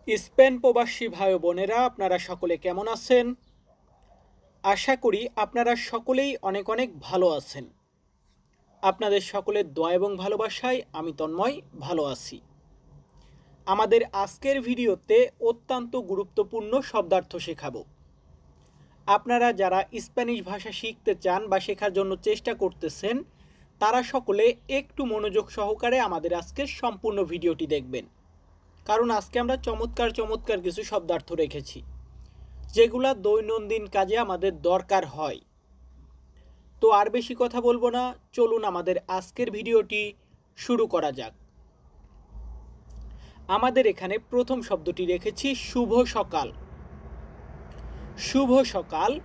Spain প্রবাসী ভাই বোনেরা আপনারা সকলে কেমন আছেন? আশা করি আপনারা সকলেই অনেক অনেক ভালো আছেন। আপনাদের সকলের দোয়া এবং ভালোবাসায় আমি তন্ময় ভালো আছি। আমাদের আজকের ভিডিওতে অত্যন্ত গুরুত্বপূর্ণ শব্দার্থ শেখাবো। আপনারা যারা স্প্যানিশ ভাষা শিখতে চান বা শেখার জন্য চেষ্টা করতেছেন, তারা সকলে একটু মনোযোগ সহকারে আমাদের আজকের সম্পূর্ণ ভিডিওটি দেখবেন। কারণ আজকে আমরা চমৎকার কিছু শব্দার্থ রেখেছি, যেগুলা দৈনন্দিন কাজে আমাদের দরকার হয়। তো আর বেশি কথা বলবো না, চলুন আমাদের আজকের ভিডিওটি শুরু করা যাক। আমাদের এখানে প্রথম শব্দটি রেখেছি শুভ সকাল। শুভ সকাল,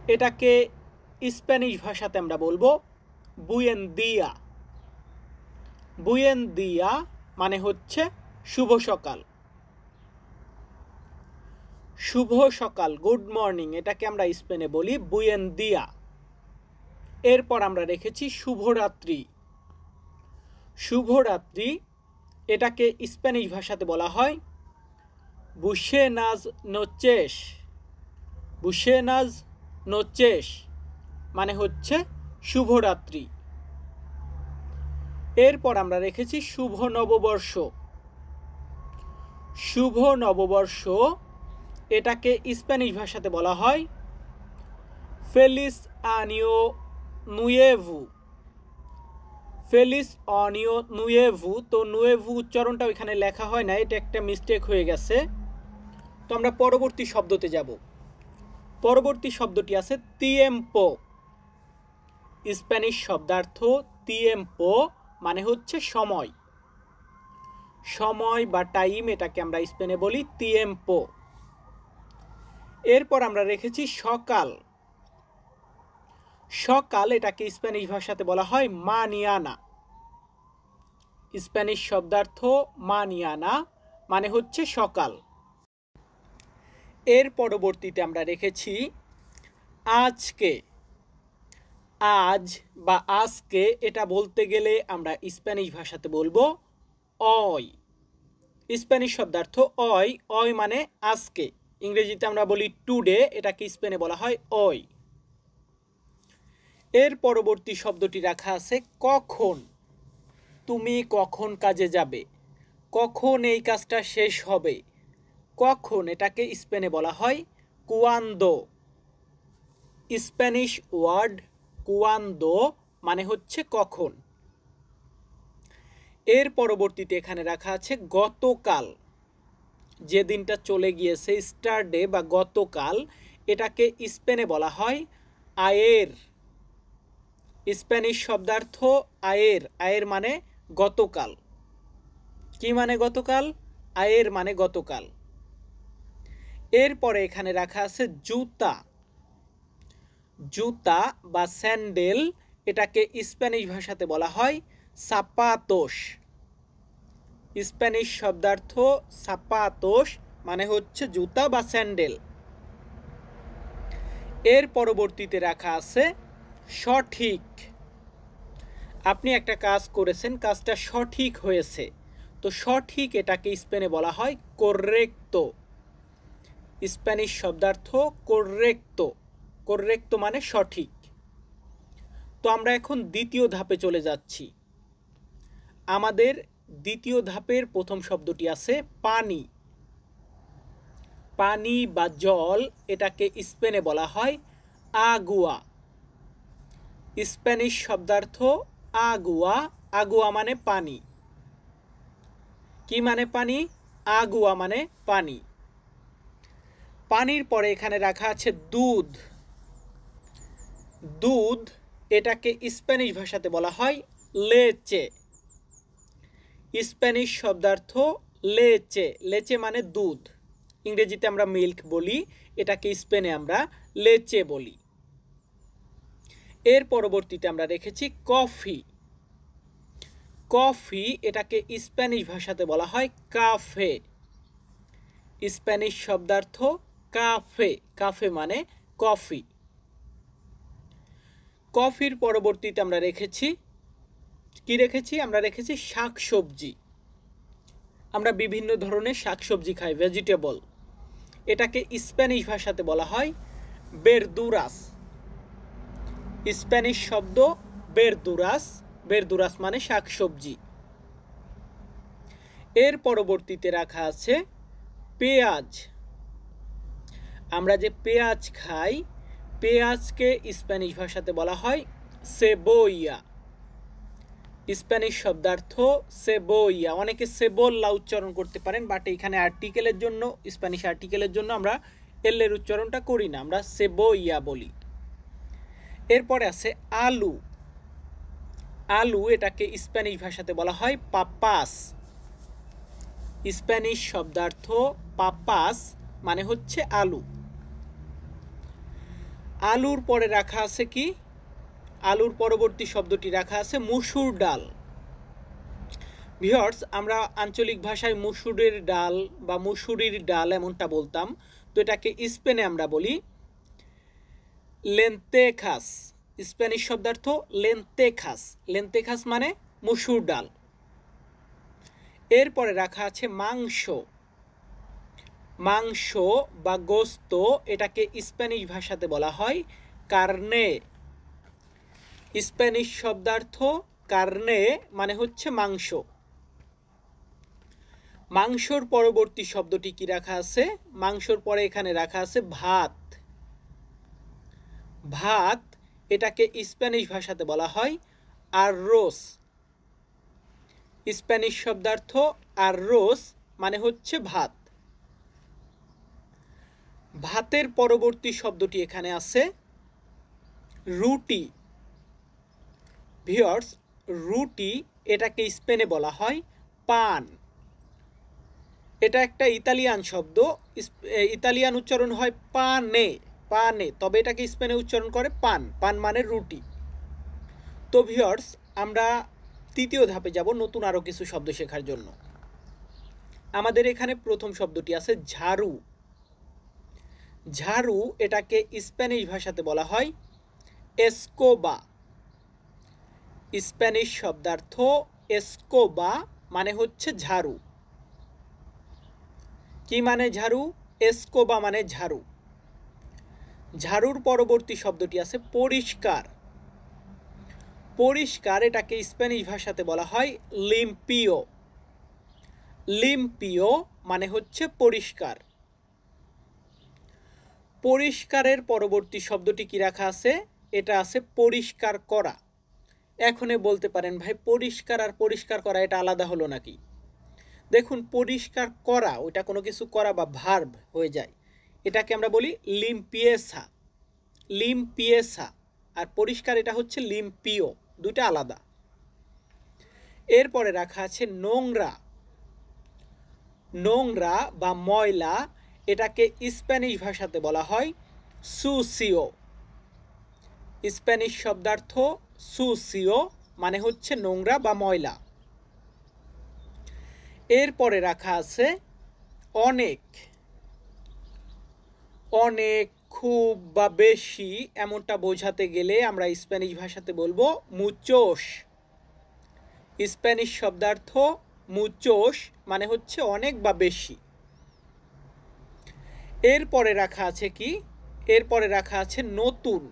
এটাকে স্প্যানিশ ভাষাতে আমরা বলবো বুয়েন দিয়া। বুয়েন দিয়া মানে হচ্ছে শুভ সকাল। শুভ সকাল, গুড মর্নিং, এটাকে আমরা স্পেনে বলি বুয়েন দিয়া। এরপর আমরা রেখেছি শুভরাত্রি। শুভরাত্রি, এটাকে স্প্যানিশ ভাষাতে বলা হয় বুশেনাজ নোচেস। বুশেনাজ নোচেস মানে হচ্ছে শুভরাত্রি। এরপর আমরা রেখেছি শুভ নববর্ষ। শুভ নববর্ষ, এটাকে স্প্যানিশ ভাষাতে বলা হয় ফেলিস আনিও নুয়েভু। ফেলিস অনিও নুয়েভু। তো নুয়েভু উচ্চারণটা ওইখানে লেখা হয় না, এটা একটা মিস্টেক হয়ে গেছে। তো আমরা পরবর্তী শব্দতে যাব। পরবর্তী শব্দটি আছে তিয়েম্পো। স্প্যানিশ শব্দার্থ তিয়েম্পো মানে হচ্ছে সময়। সময় বা টাইম, এটাকে আমরা স্পেনে বলি তিয়েম্পো। এরপর আমরা রেখেছি সকাল। সকাল, এটাকে স্প্যানিশ ভাষাতে বলা হয় মানিয়ানা। স্প্যানিশ শব্দার্থ মানিয়ানা মানে হচ্ছে সকাল। এর পরবর্তীতে আমরা রেখেছি আজকে। আজ বা আজকে, এটা বলতে গেলে আমরা স্প্যানিশ ভাষাতে বলবো অয়। স্প্যানিশ শব্দার্থ অয়। অয় মানে আজকে। ইংরেজিতে আমরা বলি টুডে, এটাকে স্পেনে বলা হয় অয়। এর পরবর্তী শব্দটি রাখা আছে কখন। তুমি কখন কাজে যাবে, কখন এই কাজটা শেষ হবে। কখন, এটাকে স্পেনে বলা হয় কুয়ান্দো। স্প্যানিশ ওয়ার্ড কুয়ান্দো মানে হচ্ছে কখন। এর পরবর্তীতে এখানে রাখা আছে গতকাল। যে দিনটা চলে গিয়েছে, স্টারডে বা গতকাল, এটাকে স্পেনে বলা হয় আয়ের। স্প্যানিশ শব্দার্থ আয়ের। আয়ের মানে গতকাল। কি মানে গতকাল? আয়ের মানে গতকাল। এরপরে এখানে রাখা আছে জুতা। জুতা বা স্যান্ডেল, এটাকে স্প্যানিশ ভাষাতে বলা হয় সাপাতোস। স্প্যানিশ শব্দার্থ সাপাতোস মানে হচ্ছে জুতা বা স্যান্ডেল। এর পরবর্তীতে রাখা আছে সঠিক। আপনি একটা কাজ করেছেন, কাজটা সঠিক হয়েছে। তো সঠিক, এটাকে স্পেনে বলা হয় correcto। স্প্যানিশ শব্দার্থ correcto। correcto মানে সঠিক। তো আমরা এখন দ্বিতীয় ধাপে চলে যাচ্ছি। আমাদের দ্বিতীয় ধাপের প্রথম শব্দটি আছে পানি। পানি বা জল, এটাকে স্পেনে বলা হয় আগুয়া। স্প্যানিশ শব্দার্থ আগুয়া। আগুয়া মানে পানি। কি মানে পানি? আগুয়া মানে পানি। পানির পরে এখানে রাখা আছে দুধ। দুধ, এটাকে স্প্যানিশ ভাষাতে বলা হয় লেচে। স্প্যানিশ শব্দার্থ লেচে। লেচে মানে দুধ। ইংরেজিতে আমরা মিল্ক বলি, এটাকে স্পেনে আমরা লেচে বলি। এর পরবর্তীতে আমরা রেখেছি কফি। কফি, এটাকে স্প্যানিশ ভাষাতে বলা হয় কাফে। স্প্যানিশ শব্দার্থ কাফে। কাফে মানে কফি। কফির পরবর্তীতে আমরা রেখেছি কি রেখেছি? আমরা রেখেছি শাকসবজি। আমরা বিভিন্ন ধরনের শাকসবজি খাই, ভেজিটেবল। এটাকে স্প্যানিশ ভাষাতে বলা হয় বেরদুরাস। স্প্যানিশ শব্দ বেরদুরাস, বেরদুরাস মানে শাকসবজি। এর পরবর্তীতে রাখা আছে পেঁয়াজ। আমরা যে পেঁয়াজ খাই, পেঁয়াজকে স্প্যানিশ ভাষাতে বলা হয় সেবোইয়া। স্প্যানিশ শব্দার্থ সেবোইয়া। অনেকে সেবোল্লা উচ্চারণ করতে পারেন, বাট এখানে আর্টিকেলের জন্য, স্প্যানিশ আর্টিকেলের জন্য আমরা এলের উচ্চারণটা করি না, আমরা সেবোইয়া বলি। এরপরে আছে আলু। আলু এটাকে স্প্যানিশ ভাষাতে বলা হয় পাপাস। স্প্যানিশ শব্দার্থ পাপাস মানে হচ্ছে আলু। আলুর পরে রাখা আছে কি? আলুর পরবর্তী শব্দটি রাখা আছে মসুর ডাল। ভিউয়ার্স, আমরা আঞ্চলিক ভাষায় মসুরের ডাল বা মসুরির ডাল এমনটা বলতাম, তো এটাকে স্পেনে আমরা বলি লেন্তেখাস। স্প্যানিশ শব্দার্থ লেন্তেখাস। লেন্তেখাস মানে মসুর ডাল। এরপরে রাখা আছে মাংস। মাংস বা গোস্ত, এটাকে স্প্যানিশ ভাষাতে বলা হয় কার্নে। স্প্যানিশ শব্দার্থ কার্নে মানে হচ্ছে মাংস। মাংসর পরবর্তী শব্দটি কি রাখা আছে? মাংসর পরে এখানে রাখা আছে ভাত। ভাত এটাকে স্প্যানিশ ভাষাতে বলা হয় আররোস। স্প্যানিশ শব্দার্থ আররোস মানে হচ্ছে ভাত। ভাতের পরবর্তী শব্দটি এখানে আছে রুটি। ভিউয়ার্স, রুটি এটাকে স্পেনে বলা হয় পান। এটা একটা ইতালিয়ান শব্দ, ইতালিয়ান উচ্চারণ হয় পানে, পানে, তবে এটাকে স্পেনে উচ্চারণ করে পান। পান মানে রুটি। তো ভিউয়ার্স, আমরা তৃতীয় ধাপে যাব নতুন আরও কিছু শব্দ শেখার জন্য। আমাদের এখানে প্রথম শব্দটি আছে ঝাড়ু। ঝাড়ু এটাকে স্প্যানিশ ভাষাতে বলা হয় এসকোবা। স্প্যানিশ শব্দার্থ এসকোবা মানে হচ্ছে ঝাড়ু। কি মানে ঝাড়ু? এসকোবা মানে ঝাড়ু। ঝাড়ুর পরবর্তী শব্দটি আছে পরিষ্কার। পরিষ্কার এটাকে স্প্যানিশ ভাষাতে বলা হয় লিম্পিও। লিম্পিও মানে হচ্ছে পরিষ্কার। পরিষ্কারের পরবর্তী শব্দটি কি রাখা আছে? এটা আছে পরিষ্কার করা। এখনই বলতে পারেন, ভাই পরিষ্কার আর পরিষ্কার করা এটা আলাদা হলো নাকি? দেখুন, পরিষ্কার করা ওইটা কোনো কিছু করা বা ভার্ব হয়ে যায়, এটাকে আমরা বলি লিম্পিয়েসা। লিম্পিয়েসা। আর পরিষ্কার এটা হচ্ছে লিম্পিও, দুটো আলাদা। এরপরে রাখা আছে নোংরা। নোংরা বা ময়লা এটাকে স্প্যানিশ ভাষাতে বলা হয় সুসিও। স্প্যানিশ শব্দার্থ সুসিও মানে হচ্ছে নোংরা বা ময়লা। এরপরে রাখা আছে অনেক। অনেক, খুব বা বেশি এমনটা বোঝাতে গেলে আমরা স্প্যানিশ ভাষাতে বলবো মুচোস। স্প্যানিশ শব্দার্থ মুচোস মানে হচ্ছে অনেক বা বেশি। এরপরে রাখা আছে কি? এরপরে রাখা আছে নতুন।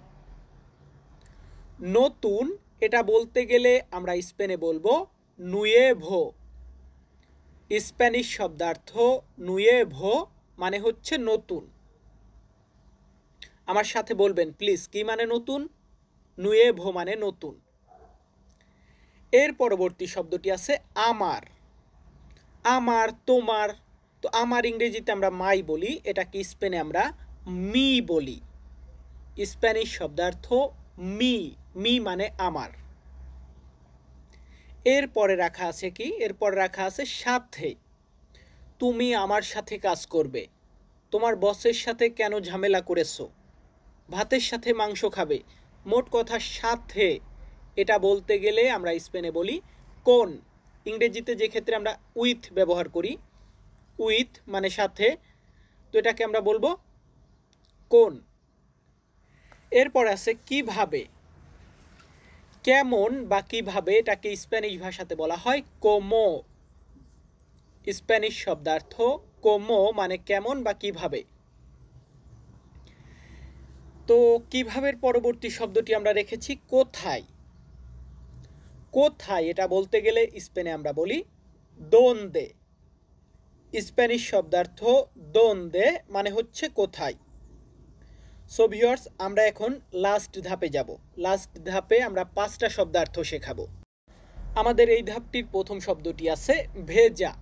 নতুন এটা বলতে গেলে আমরা স্পেনে বলবো নুয়েভো। স্প্যানিশ শব্দার্থ নুয়েভো মানে হচ্ছে নতুন। আমার সাথে বলবেন প্লিজ, কি মানে নতুন? নুয়েভো মানে নতুন। এর পরবর্তী শব্দটি আছে আমার। আমার, তোমার। তো আমার ইংরেজিতে আমরা মাই বলি, এটাকে স্পেনে আমরা মি বলি। স্প্যানিশ শব্দার্থ মি। মি মানে আমার। এরপরে রাখা আছে কি? এরপরে রাখা আছে সাথে। তুমি আমার সাথে কাজ করবে। তোমার বসের সাথে কেন ঝামেলা করেছো? ভাতের সাথে মাংস খাবে। মোট কথা সাথে এটা বলতে গেলে আমরা স্পেনে বলি কোন। ইংরেজিতে যে ক্ষেত্রে আমরা উইথ ব্যবহার করি, উইথ মানে সাথে, তো এটাকে আমরা বলবো কোন। এরপর আছে কিভাবে। কেমন বা কিভাবে এটাকে স্প্যানিশ ভাষাতে বলা হয় কোমো। স্প্যানিশ শব্দার্থ কোমো মানে কেমন বা কিভাবে। তো কিভাবের পরবর্তী শব্দটি আমরা রেখেছি কোথায়। কোথায় এটা বলতে গেলে স্পেনে আমরা বলি দোন্দে। স্প্যানিশ শব্দার্থ দোন্দে মানে হচ্ছে কোথায়। সো ভিউয়ার্স, আমরা এখন লাস্ট ধাপে যাব। লাস্ট ধাপে আমরা 5টা শব্দার্থ শেখাবো। আমাদের এই ধাপটির প্রথম শব্দটি আছে ভেজা।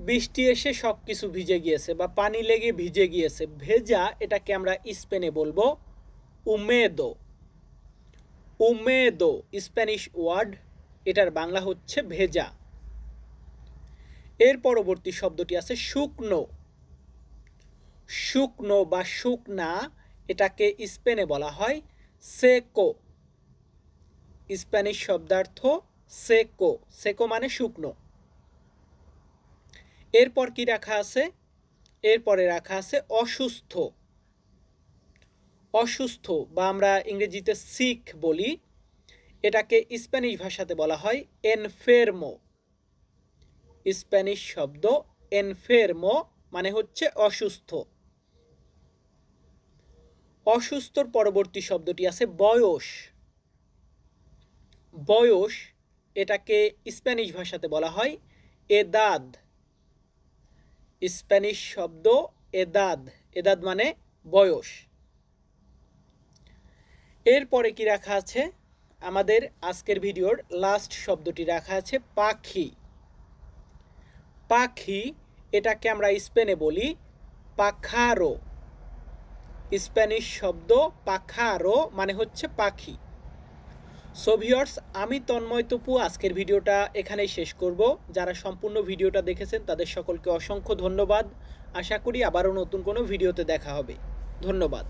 বৃষ্টি এসে সব কিছু ভিজে গিয়েছে বা পানি লেগে ভিজে গিয়েছে। ভেজা এটাকে আমরা স্পেনে বলবো উমেদো। উমেদো স্প্যানিশ ওয়ার্ড, এটার বাংলা হচ্ছে ভেজা। এর পরবর্তী শব্দটি আছে শুকনো। শুকনো বা শুকনা এটাকে স্পেনে বলা হয় সেকো। স্প্যানিশ শব্দার্থ সেকো। সেকো মানে শুকনো। এরপর কি রাখা আছে? এরপরে রাখা আছে অসুস্থ। অসুস্থ বা আমরা ইংরেজিতে সিক বলি, এটাকে স্প্যানিশ ভাষাতে বলা হয় এনফেরমো। স্প্যানিশ শব্দ এনফেরমো মানে হচ্ছে অসুস্থ। অসুস্থর পরবর্তী শব্দটি আছে বয়স। বয়স এটাকে স্প্যানিশ ভাষাতে বলা হয় এদাদ। স্প্যানিশ শব্দ এদাদ। এদাদ মানে বয়স। এরপরে কি রাখা আছে? আমাদের আজকের ভিডিওর লাস্ট শব্দটি রাখা আছে পাখি। পাখি এটাকে আমরা স্পেনে বলি পাখারো। স্প্যানিশ শব্দ পাখারো মানে হচ্ছে পাখি। সো ভিউয়ার্স, আমি তন্ময় তপু আজকের ভিডিওটা এখানেই শেষ করব। যারা সম্পূর্ণ ভিডিওটা দেখেছেন তাদের সকলকে অসংখ্য ধন্যবাদ। আশা করি আবারও নতুন কোনো ভিডিওতে দেখা হবে। ধন্যবাদ।